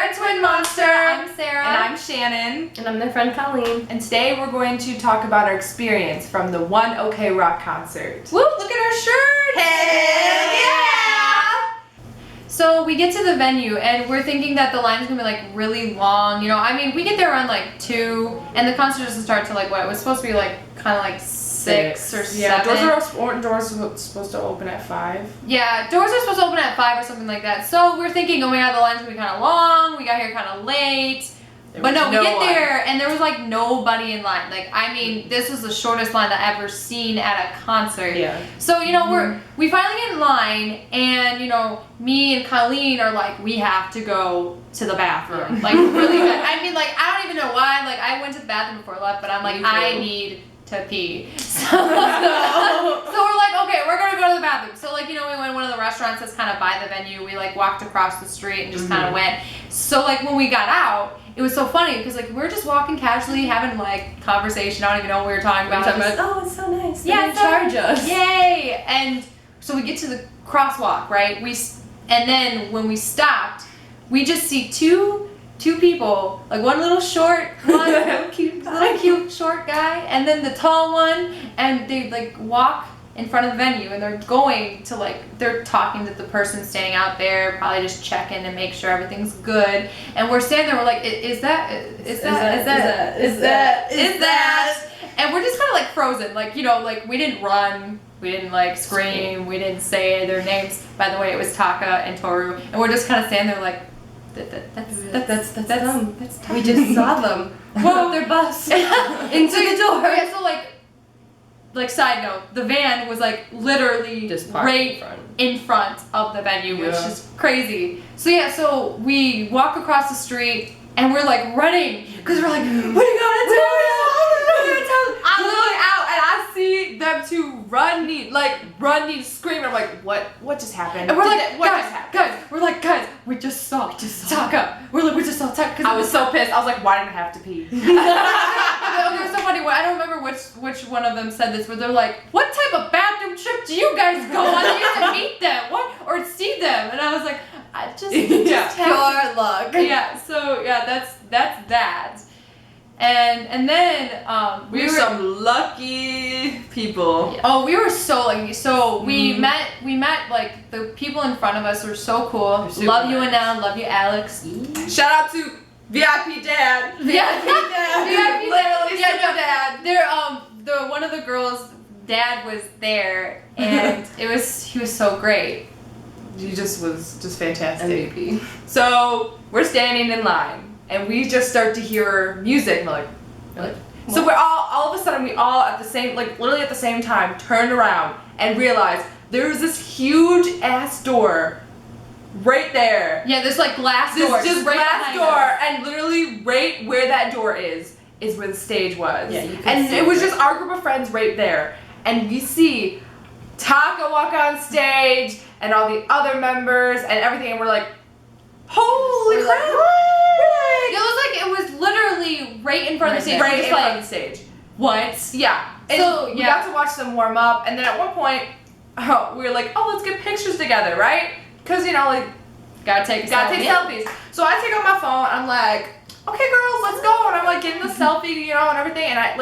We're a Twin Monster. I'm Sarah. And I'm Shannon. And I'm their friend Colleen. And today we're going to talk about our experience from the One OK Rock concert. Woo! Look at our shirt! Hey! Yeah! So we get to the venue and we're thinking that the line's gonna be like really long. You know, I mean, we get there around like 2, and the concert doesn't start till like what? It was supposed to be like kind of like 6 or 7. Yeah, doors are supposed to open at 5. Yeah, doors are supposed to open at 5 or something like that. So we're thinking, oh my god, the line's gonna be kind of long. We got here kind of late. But no, we get there and there was like nobody in line. Like, I mean, this was the shortest line that I've ever seen at a concert. Yeah. So, you know, we finally get in line and, you know, me and Colleen are like, we have to go to the bathroom. Yeah. Like, really good. I mean, like, I don't even know why. Like, I went to the bathroom before I left, but I'm like, I need to pee. So we're like, okay, we're gonna go to the bathroom. So like, you know, we went to one of the restaurants that's kind of by the venue. We like walked across the street and just kind of went. So like when we got out, it was so funny because like we're just walking casually, having like conversation. I don't even know what we were talking about. Oh, it's so nice. Yeah, charge us. Yay! And so we get to the crosswalk, right? And then when we stopped, we just see two people, like one little short one, little cute short guy, and then the tall one, and they like walk in front of the venue and they're going to like, they're talking to the person standing out there, probably just checking to make sure everything's good. And we're standing there, we're like, is that? And we're just kind of like frozen, like, you know, like we didn't run, we didn't like scream, we didn't say their names. By the way, it was Taka and Toru, and we're just kind of standing there like, that's them. We just saw them. Whoa, their bus into the door. Yeah, so like side note, the van was like literally just right in front of the venue, which Yeah. is crazy. So yeah, so we walk across the street and we're like running because we're like, what are you gonna do? I'm literally out and I see them two running, screaming. I'm like, what just happened? And we're like, what just happened? guys, we just saw Taka. We just saw Taka. I was so pissed. I was like, why didn't I have to pee? It was so funny. I don't remember which one of them said this, but they're like, what type of bathroom trip do you guys go on? You have to meet them, or see them? And I was like, I just Pure luck. Yeah. So yeah, that's that. And then we were some lucky people. Oh, we were so lucky. So we met like the people in front of us were so cool. Love you, Anna. Love you, Alex. Shout out to VIP Dad. VIP Dad. Literally, Yeah, no, Dad. There, one of the girls' dad was there, and he was so great. He was just fantastic. MVP. So we're standing in line. And we just start to hear music. We're like, so we're all of a sudden, we all at the same, like literally at the same time, turned around and realized there was this huge ass door right there. Yeah, there's like glass doors. Just right glass behind door, us. and literally right where that door is where the stage was. Yeah, you could and see it was it. just our group of friends right there. And we see Taka walk on stage and all the other members and everything, and we're like, holy crap! It was literally right in front of the stage. Right We're in just front of the stage. What? Yeah. And So, we yeah. got to watch them warm up, and then at one point, we were like, oh, let's get pictures together, right? Because, you know, like, Gotta take selfies. So I take out my phone, I'm like, okay, girls, let's go. And I'm like getting the selfie, you know, and everything. And I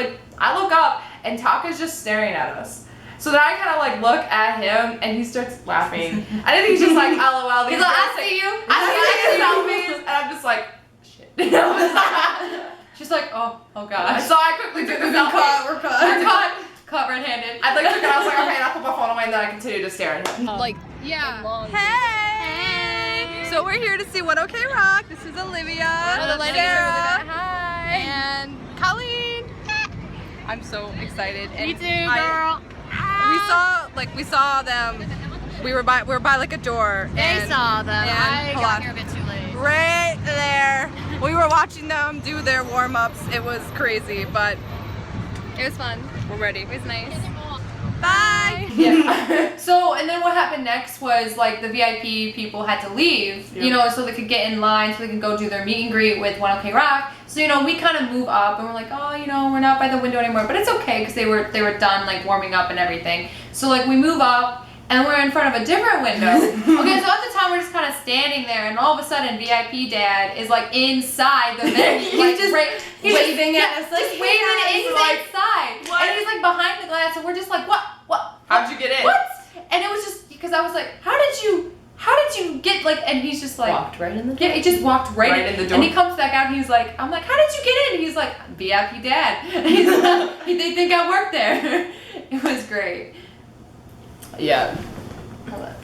look up, and Taka's just staring at us. So then I kind of like look at him, and he starts laughing. I think he's just like, LOL. He's like, I see you. I see selfies, and I'm just like, shit. She's like, oh god. So I quickly took the selfie. We're Caught red-handed. I took it, I was like, okay, and I put my phone away, and then I continued to stare at him. Yeah. Hey! So we're here to see One OK Rock. This is Olivia, Sarah, and Colleen. I'm so excited. And Me too, girl. We saw them. We were by like a door. They saw them. I hold got on. here a bit too late. Right there. We were watching them do their warm-ups. It was crazy, but it was fun. We're ready. It was nice. Bye! Yeah. So, and then what happened next was like the VIP people had to leave, you know, so they could get in line so they can go do their meet and greet with One OK Rock. So, you know, we kind of move up and we're like, oh, you know, we're not by the window anymore, but it's okay because they were done like warming up and everything. So like we move up and we're in front of a different window. Okay, so at the time we're just kind of standing there, and all of a sudden VIP Dad is like inside the venue. He's like, just he's waving just, at us like, just waving "Hey, inside. what? And he's like behind the glass, and we're just like, what? How'd you get in? What? And it was just because I was like, how did you get like? And he's just like, Walked right in the door. yeah, he just walked right in the door. And he comes back out and he's like, I'm like, how did you get in? He's like, VIP Dad. And he's like, they think I work there. It was great. Yeah.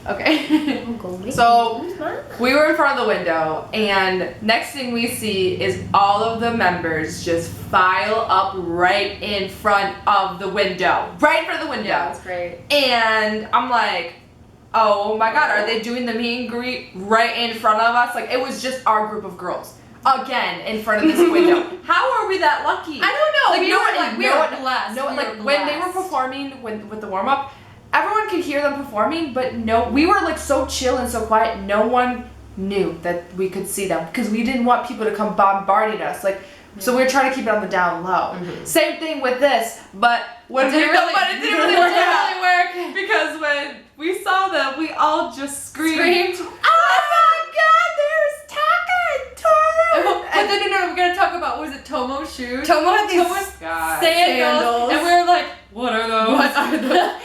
Okay. So we were in front of the window, and next thing we see is all of the members just file up right in front of the window. Right in front of the window. Yeah, it was great. And I'm like, oh my god, are they doing the meet and greet right in front of us? Like, it was just our group of girls. Again, in front of this window. How are we that lucky? I don't know. Like, we no were one- like, we no were one- blessed. No, We like were when they were blessed. performing with the warm up, everyone could hear them performing, but no, we were like so chill and so quiet. No one knew that we could see them because we didn't want people to come bombarding us. Like, so we were trying to keep it on the down low. Same thing with this, but when It didn't really work out work. because when we saw them, we all just screamed. Screamed. Oh my God! There's Taka and Tomo. But then no, we're gonna talk about, was it Tomo's shoes? Tomo had these Tomo's God. sandals, and we were like, what are those? What are those?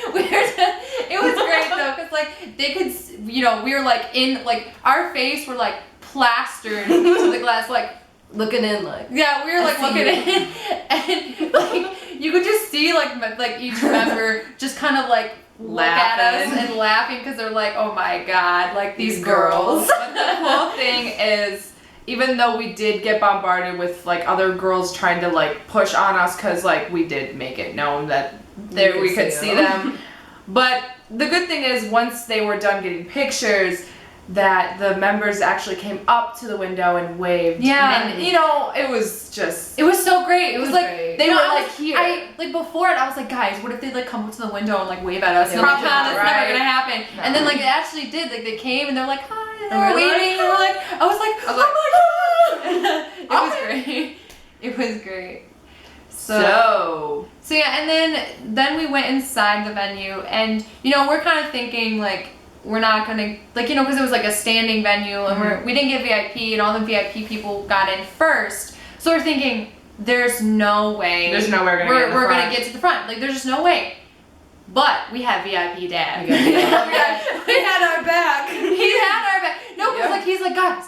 It was great though, cause like they could, we were like in, like our face were like plastered to the glass, like looking in like. yeah, we were like I see looking you. in, and like you could just see like each member just kind of like look at us Laughing. and laughing because they're like, oh my god, like these girls. But the cool thing is, even though we did get bombarded with like other girls trying to like push on us, because like we did make it known that there we could see them. But the good thing is, once they were done getting pictures, that the members actually came up to the window and waved. Yeah. And it was just. It was so great. It was like great. they You were know, I like was here. I like before it. I was like, guys, what if they like come up to the window and like wave at us? Yeah, And like, we that's did, never right? gonna happen. No. And then like it actually did. Like they came and they're like, hi, and And we're we were waving. like, And we're like, I was like, I was like, oh my god. It was Okay. great. It was great. So. So yeah, and then we went inside the venue, and we're kind of thinking like we're not gonna like because it was like a standing venue, and we didn't get VIP, and all the VIP people got in first. So we're thinking there's no way There's no way we're gonna get in the we're front. gonna get to the front. Like there's just no way. But we had VIP Dad. We had our back. He had our back. No, because Yeah. like he's like guys,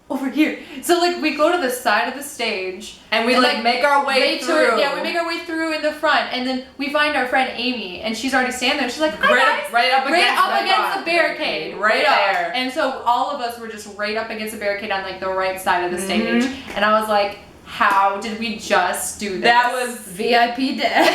over here. So like we go to the side of the stage. And we like make our way through. Yeah, we make our way through in the front, and then we find our friend Amy, and she's already standing there. She's like, hi guys. right up Against the barricade, Right up. there. And so all of us were just right up against the barricade on like the right side of the Mm-hmm. stage, and I was like, how did we just do this? That was. VIP Dad.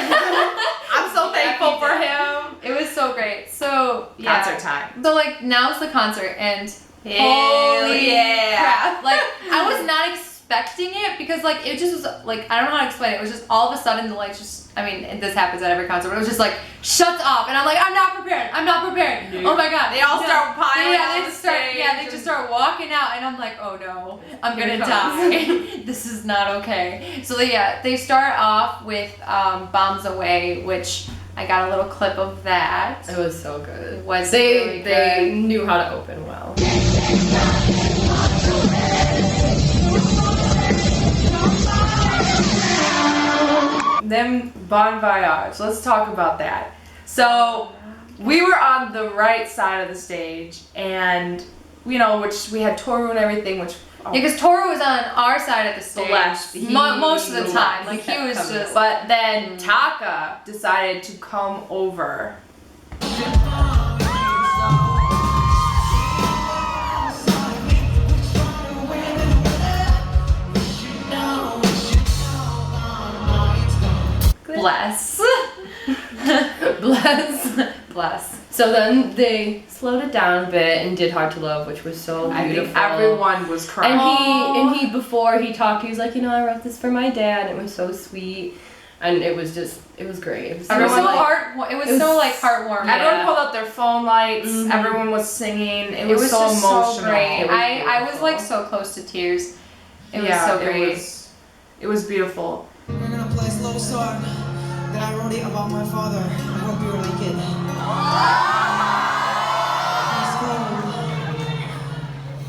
I'm so thankful for him. It was so great. So yeah. Concert time. So like now it's the concert, and Hell holy yeah. crap! Like I was not expecting it because like it just was like I don't know how to explain it. It was just all of a sudden the lights just. I mean, and this happens at every concert, but it was just like shuts off, and I'm like, I'm not prepared. Dude. Oh my god! They all start piling Yeah, on they the just start. stage Yeah, they just start walking out, and I'm like, oh no, I'm Here gonna it comes. die. This is not okay. So they start off with "Bombs Away," which I got a little clip of that. It was so good. It was They really they good. knew how to open well. Them Bon Voyage. Let's talk about that. So we were on the right side of the stage, and which we had Toru and everything, which. Yeah, because Toru was on our side of the stage left. most of the He time. left. Like He he kept was coming just. over. But then Taka decided to come over. Bless. Bless. So then they slowed it down a bit and did Hard to Love, which was so I beautiful. think everyone was crying. And he before he talked, he was like, I wrote this for my dad. And it was so sweet, and it was great. It was It was so like, it was so like heartwarming. Yeah. Everyone pulled out their phone lights. Mhm. Everyone was singing. It It was was so just emotional. so great. It was I was beautiful. like so close to tears. It was Yeah, so great. It was beautiful. We're gonna play slow start. that I wrote it about my father. I hope you like it. It's called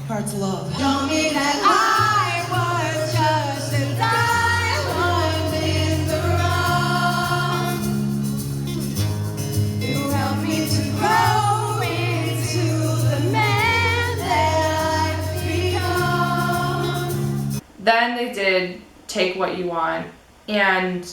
Hard to Love. Told me that I was just a diamond in the rough. You helped me to grow into the man that I've become. Then they did Take What You Want, and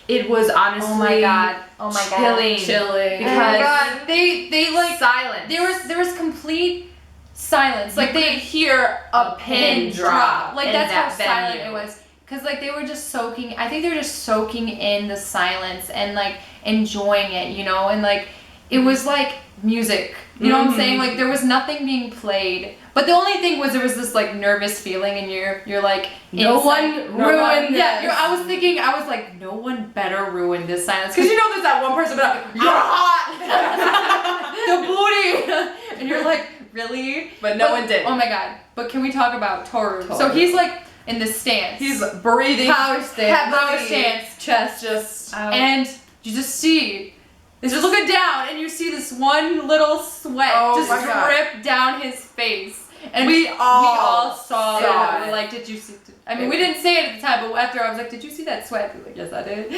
it was honestly Oh my god. chilling. Chilling. Oh my Because god. They like silence. there was complete silence. Like You could they hear a pin drop. Like in that's how that silent venue. it was. Cause like they were just soaking. I think they were just soaking in the silence and like enjoying it, you know. And like it was like music. You know what I'm saying? Like there was nothing being played. But the only thing was there was this like nervous feeling, and you're like No inside- one ruined Yeah, this. I was thinking. I was like, no one better ruin this silence. Because you know there's that one person but you're hot. The booty, and you're like, really? But no one did. Oh my god! But can we talk about Toru? So Toru. he's like in the stance. He's breathing. Power stance. power stance, Chest Just out. and you just see. He's just looking down, and you see this one little sweat Oh just my God. drip down his face. And We all saw saw it. it. Like, did you see? I mean, we didn't say it at the time, but after I was like, "Did you see that sweat?" He was like, "Yes, I did."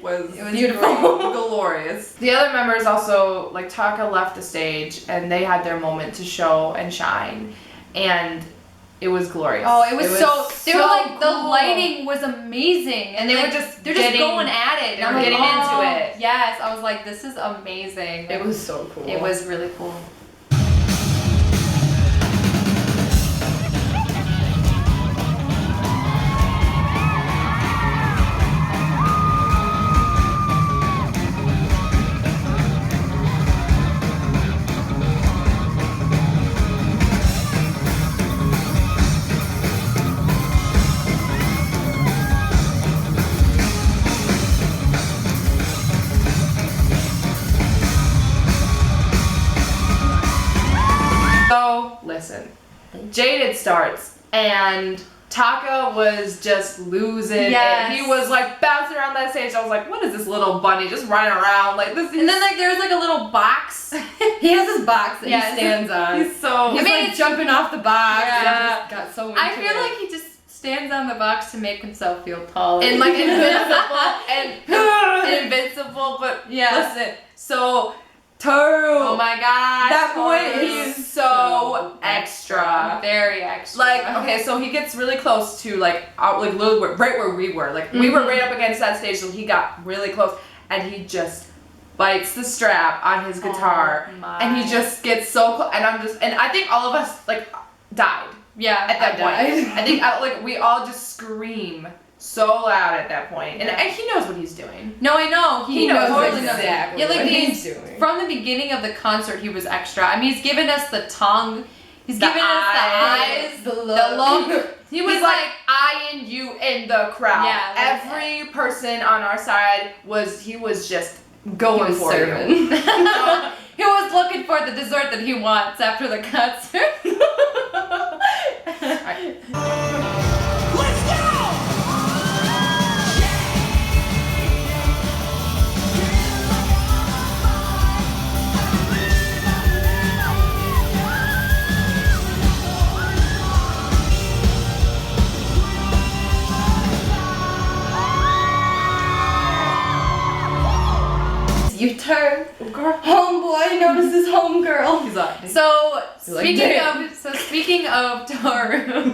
was It was beautiful, great. glorious. The other members also, like Taka left the stage and they had their moment to show and shine, and it was glorious. Oh, it was so. They were so like the cool. lighting was amazing, And they like, were just they're just getting- going at it. they And I'm were like, getting into oh, it. Yes, I was like, this is amazing. It was so cool. It was really cool. So listen, Jaded starts and Taka was just losing Yes. it. He was like bouncing around that stage. I was like, what is this little bunny just running around like this? And then like there was like a little box. He has his box that Yes. he stands on. he's so. He's I mean, like it's- jumping off the box. Yeah. And just got so into I feel it. like he just stands on the box to make himself feel taller. and like invincible and invincible, but Yeah. listen, so Toru, oh my god, that boy Toru. is so extra. Very extra. Like, okay, so he gets really close to like out, like literally right where we were. Like we were right up against that stage, so he got really close, and he just bites the strap on his guitar, Oh my. and he just gets so close. And I think all of us like died Yeah. at that point. died. I think like we all just scream so loud at that point, and he knows what he's doing. No, I know. He knows totally exactly Yeah, like what he's he's doing. from the beginning of the concert, he was extra. I mean, he's given us the tongue. He's The given us the eyes, eyes, the the look. look. He was He's like, like- I and you in the crowd. Yeah, like- Every person on our side was just going He was for serving. you. He was looking for the dessert that he wants after the concert. Let's go! You turn. Homeboy notices homegirl. He's like, So like, speaking of Toru.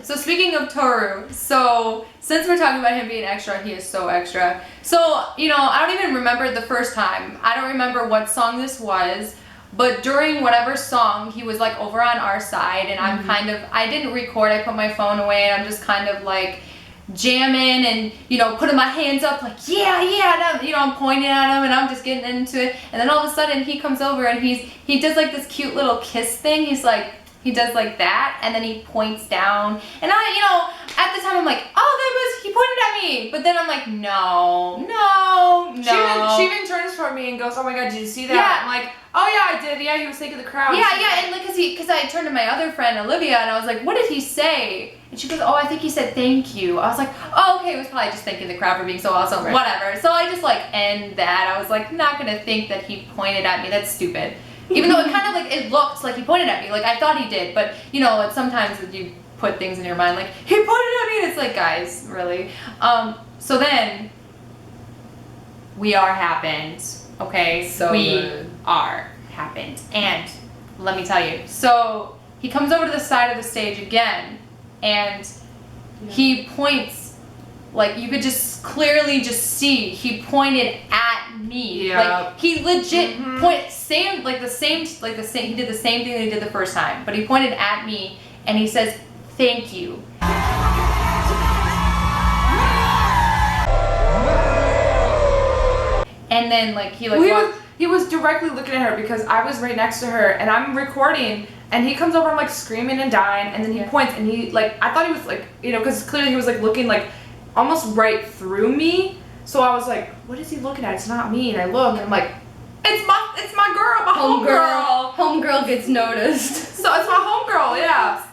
So speaking of Toru, so since we're talking about him being extra, he is so extra. So, you know, I don't even remember the first time. I don't remember what song this was, but during whatever song, he was like over on our side, and I'm kind of, I didn't record, I put my phone away, and I'm just kind of like jamming and, you know, putting my hands up like, yeah, and I'm, you know, I'm pointing at him and I'm just getting into it. And then all of a sudden he comes over and he does like this cute little kiss thing. He's like, he does like that, and then he points down. And I, you know, at the time I'm like, oh, he pointed at me. But then I'm like, no. She even turns toward me and goes, oh my god, did you see that? Yeah. I'm like, oh yeah, I did. Yeah, he was thinking the crowd. Yeah, and like, cause because I turned to my other friend Olivia and I was like, what did he say? And she goes, oh, I think he said thank you. I was like, oh, okay, it was probably just thanking the crowd for being so awesome, whatever. So I just like end that. I was like, not gonna think that he pointed at me. That's stupid. Even though it kind of like, it looked like he pointed at me. Like I thought he did, but you know, it's sometimes you put things in your mind like, he pointed at me, and it's like, guys, really? So then, We Are happened, okay? So We good. Are happened. And let me tell you, so he comes over to the side of the stage again, and he points, like you could just clearly just see, he pointed at me. Yeah. Like he legit pointed, he did the same thing that he did the first time, but he pointed at me and he says, thank you. And then like he like he was directly looking at her because I was right next to her and I'm recording and he comes over and like screaming and dying and then he points and he like, I thought he was like, you know, because clearly he was like looking like almost right through me. So I was like, what is he looking at? It's not me. And I look and I'm like, it's my girl, my homegirl. Homegirl gets noticed. So it's my homegirl, yeah.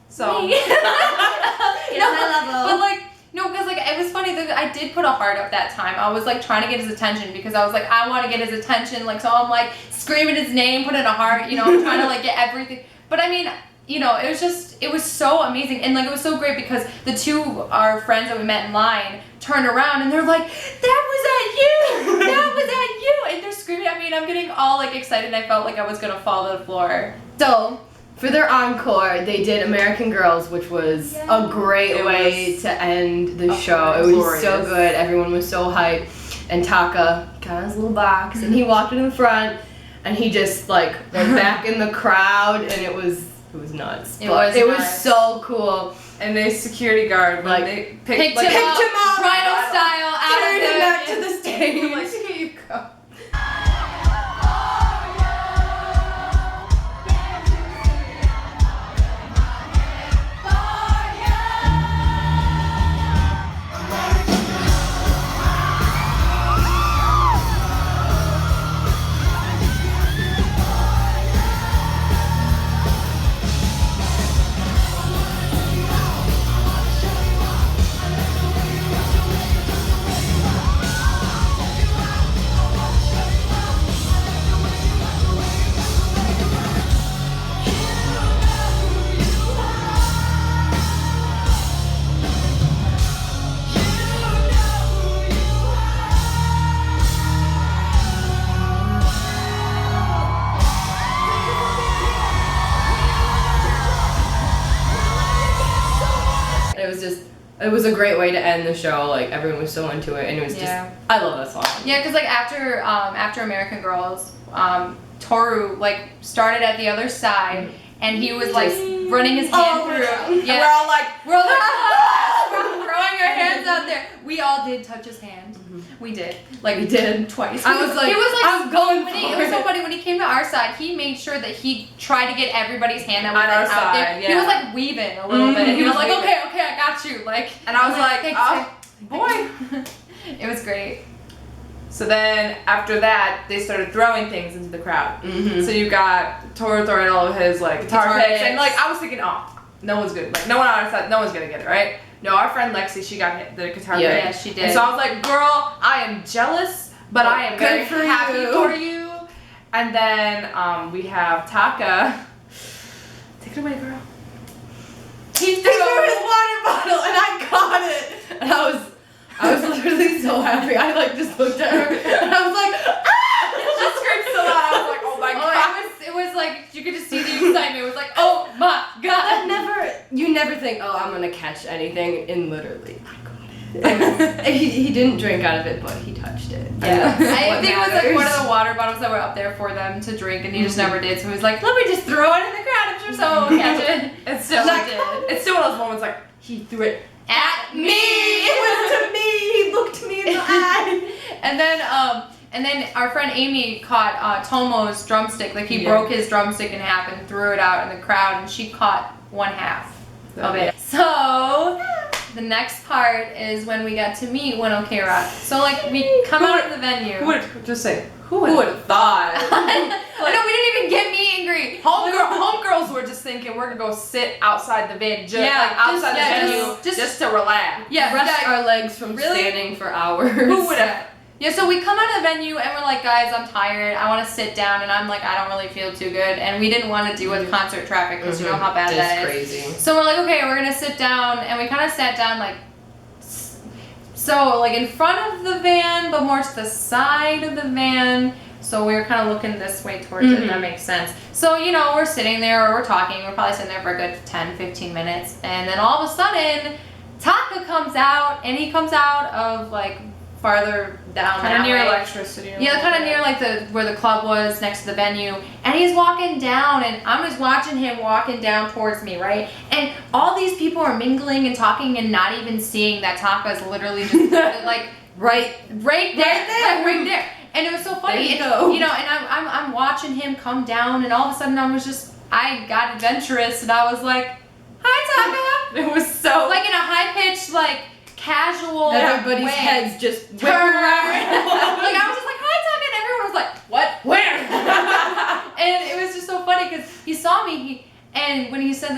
So yes, I love her. But like, no, because like it was funny that I did put a heart up that time. I was like trying to get his attention because I was like, I want to get his attention. Like, so I'm like screaming his name, putting a heart, you know, I'm trying to like get everything. But I mean, you know, it was so amazing. And like, it was so great because the two, our friends that we met in line, turned around and they're like, that was at you! That was at you! And they're screaming at me and I'm getting all like excited and I felt like I was gonna fall to the floor. So, for their encore, they did American Girls, which was a great way to end the show. It was so good. Everyone was so hyped. And Taka got his little box and he walked in the front and he just like went back in the crowd and it was nuts. It was nuts. So cool. and a security guard when Like, they Picked like, him up, Rhino style, out Carried of him back the to the stage. like, here you go. It was a great way to end the show. Like everyone was so into it, and it was just. I love that song. Yeah, because like after American Girls, Toru like started at the other side, and he was like running his hand through. Yeah, We're all like, we're throwing our hands out there. We all did touch his hand. We did. Like We did. twice. I was like, it was like I'm going when for it was so it. funny when he came to our side. He made sure that he tried to get everybody's hand that was On like, our out there. side, He was yeah. like weaving a little bit. He was like, weaving. okay, I got you. Like, and I was like, thanks, oh, boy. It was great. So then after that, they started throwing things into the crowd. Mhm. So you got Toru throwing all of his like guitar Guitar picks, picks. and like I was thinking, oh, no one's good. Like no one on our side, no one's gonna get it, right? No, our friend Lexi, she got hit the guitar Yeah. pick. Yeah, she did. And so I was like, girl, I am jealous, but I am Good very for happy you. for you. And then we have Taka. Take it away, girl. He threw his water bottle and I caught it. And I was literally so happy. I like just looked at her and I was like, ah! She screamed so loud. I was like, oh my god. It was like you could just see the excitement. It was like, oh my god. You never think, oh, I'm gonna catch anything, and literally, I got it. And he didn't drink out of it, but he touched it. Yeah, And that's I what think it was like one of matters. the water bottles that were up there for them to drink, and he just never did. So he was like, "Let me just throw it in the crowd. I'm sure someone will catch it." It's still He did. it's still one of those moments like he threw it. At me. It was to me. He looked me in the eye. And then our friend Amy caught Tomo's drumstick. Like he Yeah. broke his drumstick in half and threw it out in the crowd, and she caught one half of it. So the next part is when we got to meet When OK Rock. So like we come out of the venue. Who would just say? Who would have thought? I know we didn't even get meet and greet. Homegirl girls were just thinking we're gonna go sit outside the van, outside the venue, just to relax. Yeah, Rest our legs from standing for hours. Who would have? Yeah, so we come out of the venue and we're like, guys, I'm tired. I want to sit down, and I'm like, I don't really feel too good, and we didn't want to deal with concert traffic because you know how bad that is. Crazy. So we're like, okay, we're gonna sit down, and we kind of sat down in front of the van, but more to the side of the van. So we were kind of looking this way towards it, if that makes sense. So, we're sitting there, or we're talking, we're probably sitting there for a good 10, 15 minutes, and then all of a sudden, Taka comes out, and he comes out of, farther down Kind of near way. electricity. Yeah, kind of near where the club was next to the venue, and he's walking down, and I'm just watching him walking down towards me, right? And all these people are mingling and talking and not even seeing that Taka's literally just right there. And it was so funny, and I'm watching him come down, and all of a sudden I got adventurous, and I was like, "Hi, Taka." It was so in a high pitched casual Everybody's way. heads just Turn. I was just like, "Hi, Taka," and everyone was like, "What? Where?" And it was just so funny because he saw me. And when he saw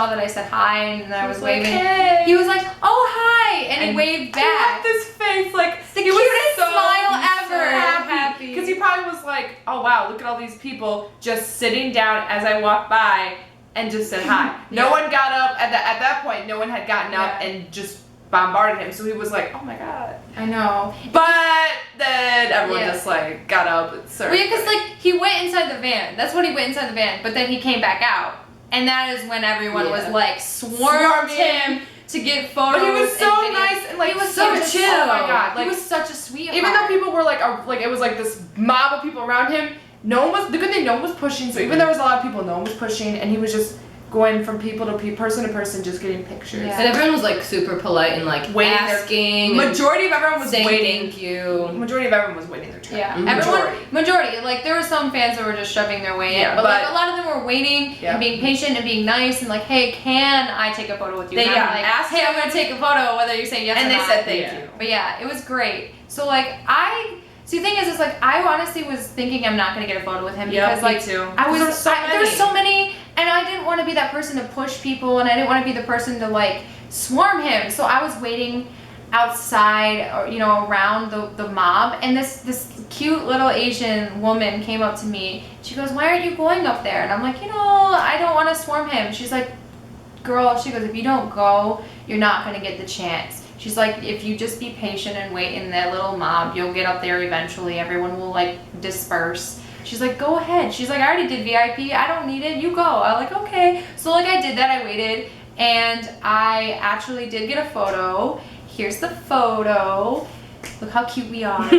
that I said hi and I was waving, hey. he was like, "Oh, hi," and he waved back. I love this face, the cutest smile ever. Happy because he probably was like, "Oh wow, look at all these people just sitting down as I walked by and just said hi." No one got up at that point. No one had gotten up and just bombarded him. So he was like, "Oh my god." I know. But then everyone just got up and started. Well, because he went inside the van. That's when he went inside the van. But then he came back out, and that is when everyone was swarmed him to get photos. But he was so and videos. nice and he was so chill. Oh my god! He was such a sweetheart. Even though people were it was this mob of people around him. No one was. The good thing, no one was pushing. So even there was a lot of people, no one was pushing, and he was just going from people to person, just getting pictures. Yeah. And everyone was super polite and waiting asking. Majority of everyone was saying waiting. Thank you. Majority of everyone was waiting their turn. Yeah, Majority. There were some fans that were just shoving their way in, but a lot of them were waiting and being patient and being nice and hey, can I take a photo with you? They asked, hey, I'm gonna take a photo, whether you say yes and or not. And they said thank you. But yeah, it was great. So see, the thing is I honestly was thinking I'm not gonna get a photo with him because me too. there were so many, and I didn't want to be that person to push people, and I didn't want to be the person to swarm him. So I was waiting outside or around the mob, and this cute little Asian woman came up to me. She goes, "Why aren't you going up there?" And I'm like, I don't want to swarm him. She's like, "Girl," she goes, "if you don't go, you're not gonna get the chance." She's like, "If you just be patient and wait in that little mob, you'll get up there eventually. Everyone will disperse." She's like, "Go ahead." She's like, "I already did VIP. I don't need it. You go." I'm like, "Okay." So I did that. I waited, and I actually did get a photo. Here's the photo. Look how cute we are.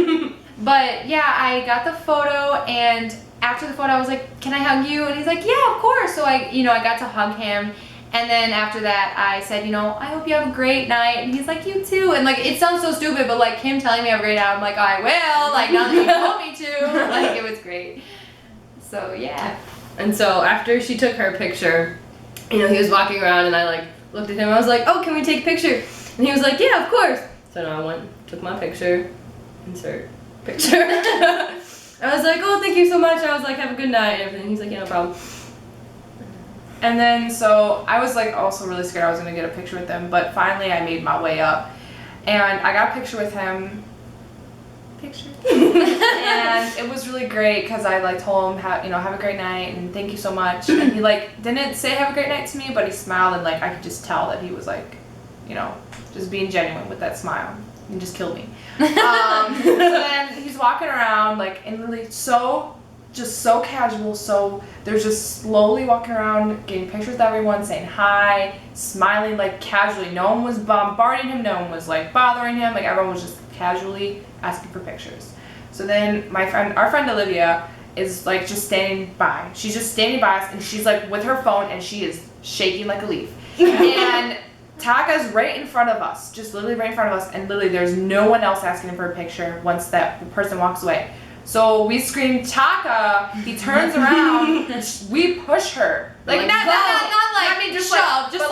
But yeah, I got the photo, and after the photo, I was like, "Can I hug you?" And he's like, "Yeah, of course." So I got to hug him. And then after that, I said, "I hope you have a great night." And he's like, "You too." And it sounds so stupid, but him telling me have a great night, I'm like, "I will." Now that you told me to. It was great. So yeah. And so after she took her picture, he was walking around, and I looked at him. I was like, "Oh, can we take a picture?" And he was like, "Yeah, of course." So then I went, took my picture, insert picture. I was like, "Oh, thank you so much." I was like, "Have a good night," and everything. He's like, "Yeah, no problem." And then, so I was also really scared I was gonna get a picture with him, but finally I made my way up, and I got a picture with him. And it was really great because I told him have a great night and thank you so much, and he didn't say have a great night to me, but he smiled, and I could just tell that he was just being genuine with that smile. He just killed me. So then he's walking around and literally so casual, so they're just slowly walking around, getting pictures with everyone, saying hi, smiling casually. No one was bombarding him, no one was bothering him, everyone was just casually asking for pictures. So then our friend Olivia is just standing by. She's just standing by us, and she's with her phone, and she is shaking like a leaf. And Taka's right in front of us, just literally right in front of us, and literally there's no one else asking him for a picture once that person walks away. So we scream, "Taka!" He turns around. We push her, not just shove, just a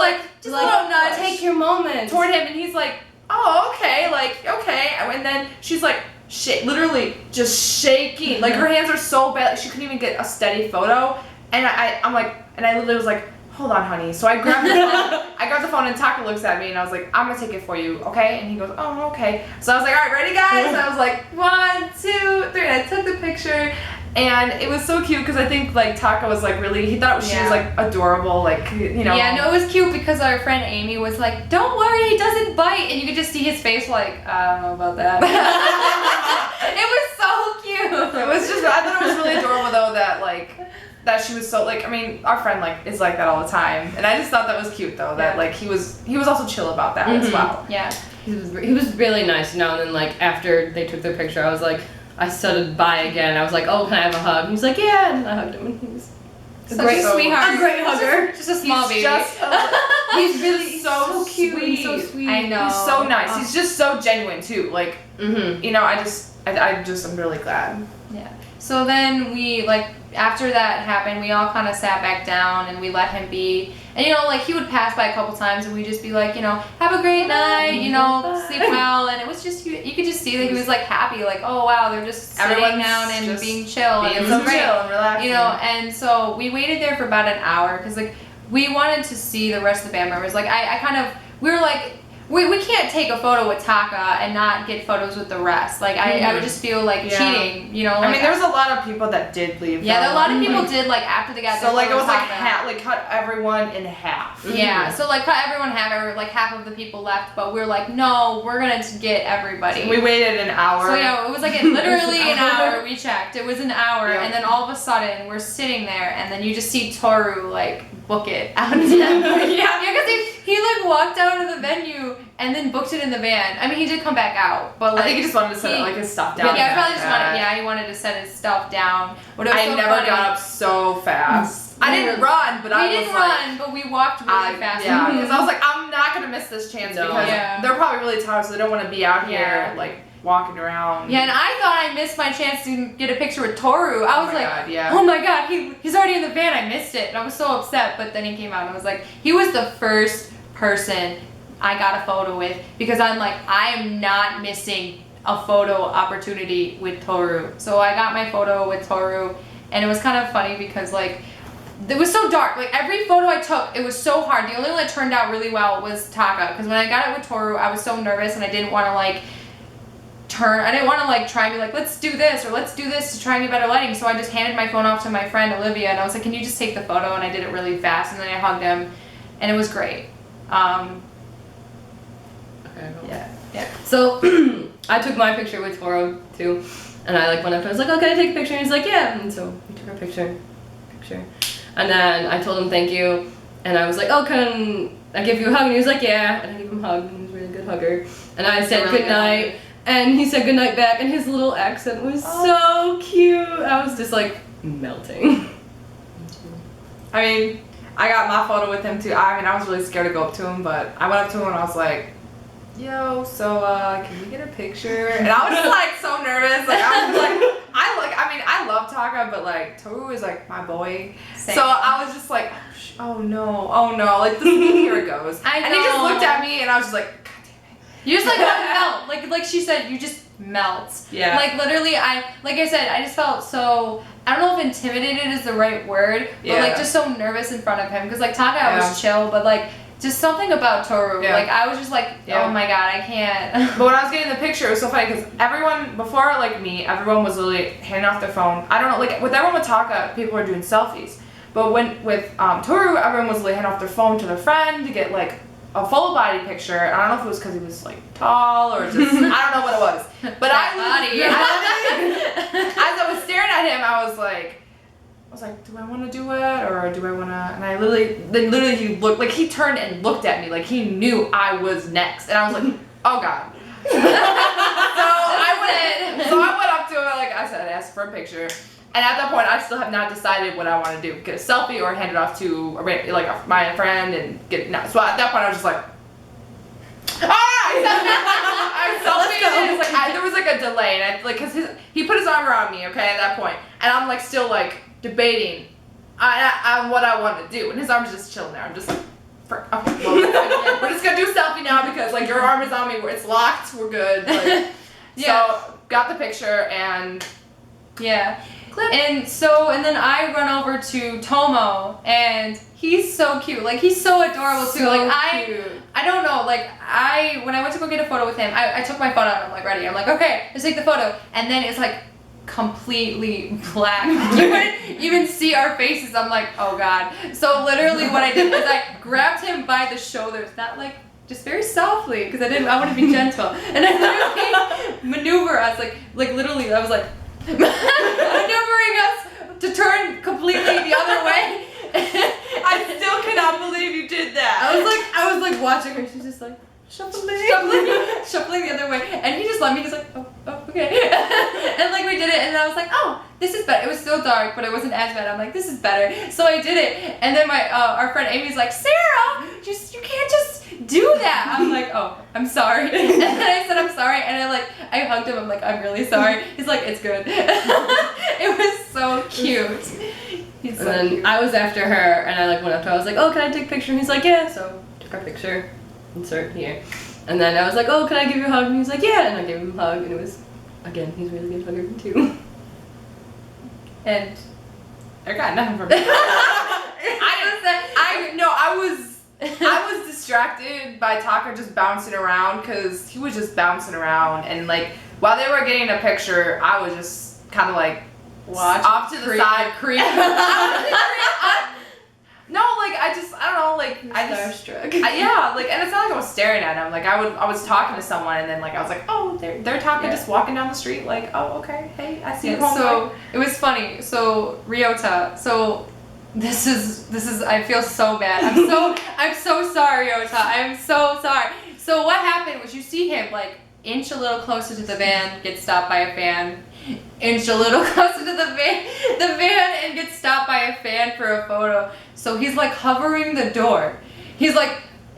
little nudge. Take your moment toward him, and he's like, "Oh, okay, okay." And then she's literally just shaking. Her hands are so bad, she couldn't even get a steady photo. And I'm like, and I literally was like, hold on, honey. So I grabbed the phone. I grabbed the phone and Taka looks at me and I was like, I'm gonna take it for you, okay? And he goes, oh, okay. So I was like, all right, ready, guys? And I was like, 1, 2, 3. And I took the picture. And it was so cute because I think like Taka was like really, he thought she was like adorable, like, you know. Yeah, no, it was cute because our friend Amy was like, don't worry, he doesn't bite. And you could just see his face like, I don't know about that. It was so cute. It was just, I thought it was really adorable though that like, that she was so like, I mean, our friend like is like that all the time. And I just thought that was cute though, that like he was also chill about that as well. Yeah. He was really nice, you know, and then like after they took their picture, I was like, I stood by again. I was like, oh, can I have a hug? And he's like, yeah, and I hugged him, and he was Such a sweetheart. A great hugger. Just a small baby. He's really so cute. Sweet. So sweet. I know. He's so nice. He's just so genuine too. Like, you know, I'm really glad. Yeah. So then we, like, after that happened, we all kind of sat back down and we let him be. And, you know, like, he would pass by a couple times and we'd just be like, you know, have a great night, you know, sleep well. And it was just, you could just see that he was, like, happy. Like, oh, wow, they're just sitting down and being chill. Being and it so was great. chill and relaxing. You know, and so we waited there for about an hour because, like, we wanted to see the rest of the band members. Like, I kind of, we were like, we can't take a photo with Taka and not get photos with the rest. Like, I would just feel like cheating, you know? Like, I mean, there was a lot of people that did leave. Yeah, a lot of people did, like, after they got so, like, it was, like, cut everyone in half. Yeah, so, like, cut everyone in half, or, like, half of the people left, but we were like, no, we're gonna get everybody. We waited an hour. So, yeah, it was, like, literally an hour, we checked. It was an hour, and then all of a sudden, we're sitting there, and then you just see Toru, like, book it out of yeah, because he, like, walked out of the venue, and then booked it in the van. I mean, he did come back out, but like, I think he just wanted to set like his stuff down. Yeah, probably just wanted. Yeah, he wanted to set his stuff down. But it was so never funny. got up so fast. I didn't run, but I was didn't run, but we walked really fast. Yeah, because I was like, I'm not gonna miss this chance because they're probably really tired, so they don't want to be out here like walking around. Yeah, and I thought I missed my chance to get a picture with Toru. I was like, God, oh my god, he's already in the van. I missed it, and I was so upset. But then he came out, and I was like, he was the first person I got a photo with because I'm like, I am not missing a photo opportunity with Toru. So I got my photo with Toru, and it was kind of funny because like it was so dark. Like every photo I took, it was so hard. The only one that turned out really well was Taka, because when I got it with Toru, I was so nervous and I didn't want to like I didn't want to like try and be like, let's do this or let's do this to try and get better lighting. So I just handed my phone off to my friend Olivia, and I was like, can you just take the photo? And I did it really fast, and then I hugged him, and it was great. Yeah. So I took my picture with Toru too, and I like went up to him. I was like, "Oh, can I take a picture?" And he's like, "Yeah." And so we took our picture, and then I told him thank you, and I was like, "Oh, can I give you a hug?" And he was like, "Yeah." And I gave him a hug, and he was a really good hugger. And I said good night, and he said good night back, and his little accent was so cute. I was just like melting. I mean, I got my photo with him too. I mean, I was really scared to go up to him, but I went up to him and I was like, yo, so can we get a picture? And I was just like so nervous. Like I was like, I love Taka, but like Toru is like my boy. Same. So I was just like, oh no, like here it goes. And he just looked at me and I was just like, God damn it. You just like melt. Like she said, you just melt. Yeah. Like literally, like I said, I just felt so, I don't know if intimidated is the right word, but like just so nervous in front of him. Because like Taka, I was chill, but like just something about Toru. Yeah. Like I was just like, oh my god, I can't. But when I was getting the picture, it was so funny because everyone, before like me, everyone was literally handing off their phone. I don't know, like with everyone with Taka, people were doing selfies. But with Toru, everyone was like handing off their phone to their friend to get like a full body picture. I don't know if it was because he was like tall or just, I don't know what it was. But as I was staring at him, I was like, do I want to do it or do I want to? And I literally he looked, like he turned and looked at me like he knew I was next. And I was like, oh God. So I went up to him, like I said, I asked for a picture. And at that point, I still have not decided what I want to do. Get a selfie or hand it off to like my friend and get, no. So at that point, I was just like, I'm selfie. Like, there was like a delay, and because he put his arm around me, okay, at that point, and I'm like still like debating on what I want to do, and his arm's just chilling there. I'm just like, okay, well, we're just gonna do a selfie now because like your arm is on me, it's locked, we're good. Like, so got the picture and clip. And then I run over to Tomo, and he's so cute. Like, he's so adorable too. So Like, cute. I don't know. Like, when I went to go get a photo with him, I took my phone out. I'm like, ready. I'm like, okay, let's take the photo. And then it's like completely black. You wouldn't even see our faces. I'm like, oh god. So literally, what I did is I grabbed him by the shoulders, not like. Just very softly, because I want to be gentle, and I literally maneuver us, like literally, I was like maneuvering us to turn completely the other way. I still cannot believe you did that. I was like watching her. She's just like shuffling the other way, and he just let me just like, oh okay, and like we did it, and I was like, oh, this is better. It was still dark, but it wasn't as bad. I'm like, this is better. So I did it, and then my our friend Amy's like, Sarah, you can't just do that. I'm like, oh, I'm sorry. And then I said I'm sorry, and I hugged him. I'm like, I'm really sorry. He's like, it's good. It was so cute. He's so And then cute. I was after her, and I like went up to her. I was like, oh, can I take a picture? And he's like, yeah. So took our picture. Insert here. And then I was like, oh, can I give you a hug? And he was like, yeah. And I gave him a hug, and it was, again, he's a really good hugger too. And I got nothing from you. I was distracted by Taka just bouncing around because he was just bouncing around, and like while they were getting a picture, I was just kind of like off to the side. No, like I don't know, like I just starstruck. yeah, like, and it's not like I was staring at him. Like I was talking to someone, and then like I was like, oh, they're talking, just walking down the street. Like, oh, okay, hey, I see you. So it was funny. So Ryota, so this is I feel so bad. I'm so sorry, Ryota. I'm so sorry. So what happened was you see him like inch a little closer to the van, get stopped by a fan. Inch a little closer to the van, and get stopped by a fan for a photo. So he's like hovering the door. He's like,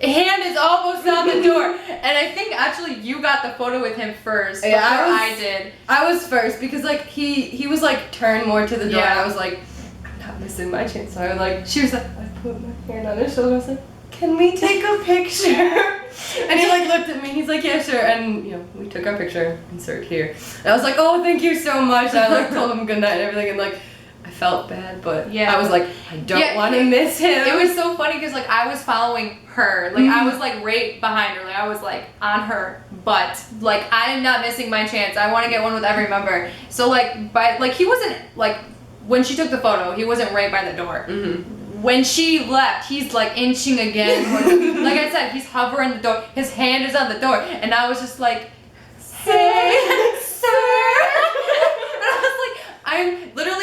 hand is almost on the door. And I think actually you got the photo with him first before I did. I was first because like he was like turned more to the door, Yeah. and I was like, I'm not missing my chance. So I was like, she was like, I put my hand on his shoulder. I was like, can we take a picture? And he like looked at me. He's like, yeah, sure. And you know, we took our picture. Insert here. And I was like, oh, thank you so much. And I like told him good night and everything, and like I felt bad, but Yeah. I was like, I don't want to miss him. It was so funny because like I was following her, like I was like right behind her, like I was like on her butt, like I am not missing my chance. I want to get one with every member. So like he wasn't like when she took the photo, he wasn't right by the door. Mm-hmm. When she left, he's like inching again. Like I said, he's hovering the door. His hand is on the door, and I was just like, say, sir.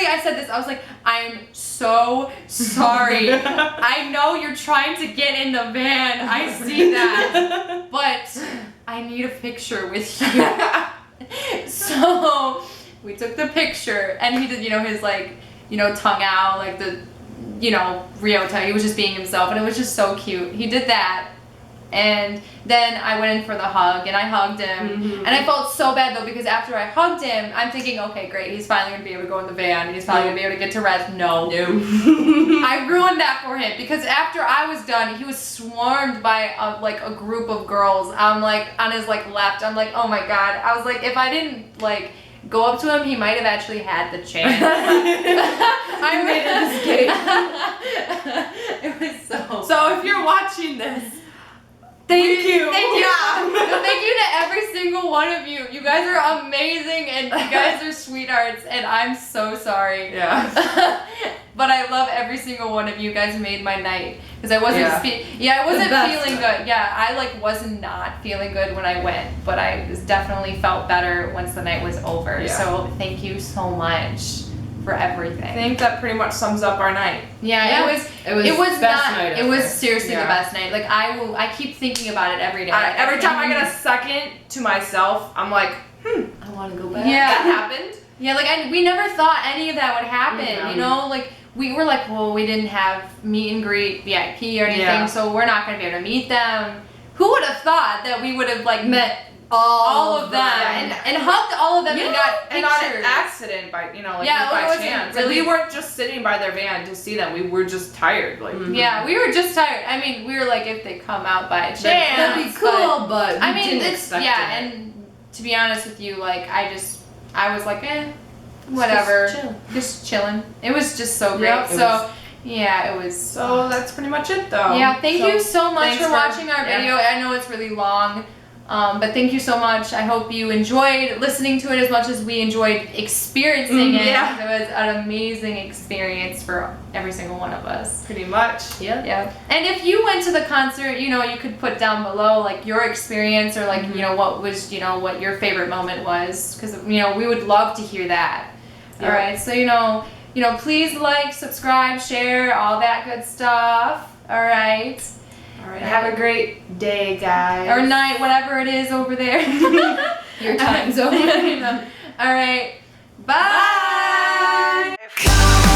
I said this, I was like, I'm so sorry. I know you're trying to get in the van. I see that. But I need a picture with you. So we took the picture, and he did, his like, tongue out, like the, Ryota. He was just being himself, and it was just so cute. He did that. And then I went in for the hug, and I hugged him. Mm-hmm. And I felt so bad, though, because after I hugged him, I'm thinking, okay, great, he's finally going to be able to go in the van, and he's probably going to be able to get to rest. No. I ruined that for him, because after I was done, he was swarmed by, a group of girls. I'm, like, on his, left. I'm like, oh, my God. I was like, if I didn't, go up to him, he might have actually had the chance. I made an escape. It was So if you're watching this, Thank you. Thank you. No, thank you to every single one of you. You guys are amazing, and you guys are sweethearts, and I'm so sorry. Yeah. But I love every single one of you. You guys made my night, because I wasn't I wasn't feeling good. Yeah, I was not feeling good when I went, but I definitely felt better once the night was over. Yeah. So thank you so much for everything. I think that pretty much sums up our night. Yeah, it was best night it was ever. seriously the best night. Like I keep thinking about it every day. Every time I get a second to myself, I'm like, I want to go back. Yeah. that happened. Yeah, we never thought any of that would happen. Mm-hmm. We were like, well, we didn't have meet and greet VIP or anything, Yeah. so we're not gonna be able to meet them. Who would have thought that we would have Met all of them and hugged all of them and got And on pictures. an accident by by wasn't chance. really- And we weren't just sitting by their van to see them. We were just tired. Yeah, we were just tired. I mean, we were like, if they come out by chance, That'd be cool, but I mean, didn't it's expect it. and to be honest with you, I was like, whatever, Just chill. just chilling. It was just so great. Yep, it So yeah, it was. So that's pretty much it, though. Yeah, thank you so much thanks for watching our video. I know it's really long, but thank you so much. I hope you enjoyed listening to it as much as we enjoyed experiencing it. Yeah. It was an amazing experience for every single one of us. Pretty much. Yeah. Yeah. And if you went to the concert, you know, you could put down below like your experience or like, you know, what was, you know, what your favorite moment was, because, you know, we would love to hear that. Yeah. All right. So, you know, please like, subscribe, share, all that good stuff. All right. All right. Have a great day, guys. Or night, whatever it is over there. Your time zone. All right. Bye. Come